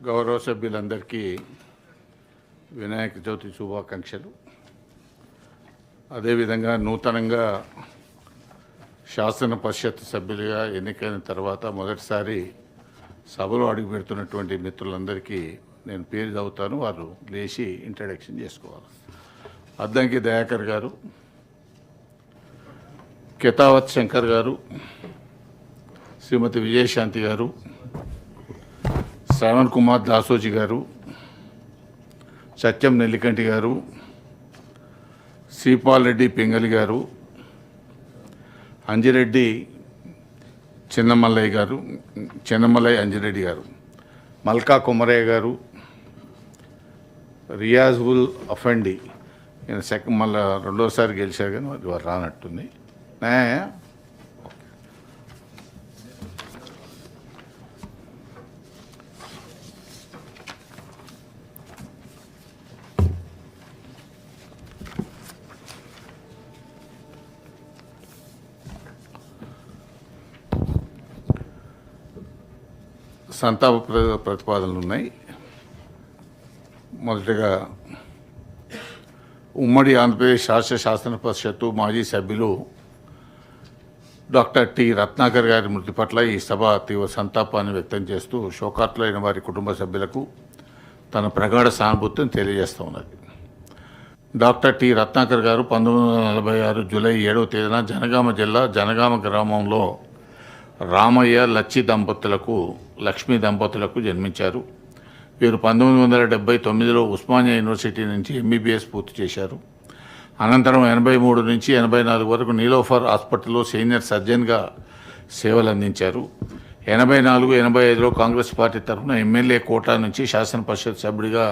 గౌరవ సభ్యులందరికీ వినాయక చవితి శుభాకాంక్షలు. అదేవిధంగా నూతనంగా శాసన పరిషత్ సభ్యులుగా ఎన్నికైన తర్వాత మొదటిసారి సభలో అడుగుపెడుతున్నటువంటి మిత్రులందరికీ నేను పేరు చదువుతాను, వారు లేచి ఇంట్రడక్షన్ చేసుకోవాలి. అద్దంకి దయాకర్ గారు, కెతావత్ శంకర్ గారు, శ్రీమతి విజయశాంతి గారు, శ్రవణ్ కుమార్ దాసోజీ గారు, సత్యం నెల్లికంటి గారు, శ్రీపాల్ రెడ్డి పింగళి గారు, అంజిరెడ్డి చిన్నమల్లయ్య అంజిరెడ్డి గారు, మల్కా కుమరయ్య గారు, రియాజుల్ అఫండి ఈయన మళ్ళీ రెండోసారి గెలిచారు కానీ వారు రానట్టుంది. సంతాప ప్రతిపాదనలు ఉన్నాయి. మొదటగా ఉమ్మడి ఆంధ్రప్రదేశ్ రాష్ట్ర శాసన పరిషత్తు మాజీ సభ్యులు డాక్టర్ టి రత్నాకర్ గారి మృతి పట్ల ఈ సభ తీవ్ర సంతాపాన్ని వ్యక్తం చేస్తూ శోకార్తులైన వారి కుటుంబ సభ్యులకు తన ప్రగాఢ సానుభూతిని తెలియజేస్తూ ఉన్నది. డాక్టర్ టి రత్నాకర్ గారు 1946 జూలై 7వ తేదీన జనగామ జిల్లా జనగామ గ్రామంలో రామయ్య లక్ష్మీ దంపతులకు జన్మించారు. వీరు 1979లో ఉస్మానియా యూనివర్సిటీ నుంచి ఎంబీబీఎస్ పూర్తి చేశారు. అనంతరం 83 నుంచి 84 వరకు నీలోఫర్ హాస్పిటల్లో సీనియర్ సర్జన్గా సేవలు అందించారు. 84, 85లో కాంగ్రెస్ పార్టీ తరఫున ఎమ్మెల్యే కోటా నుంచి శాసన పరిషత్ సభ్యుడిగా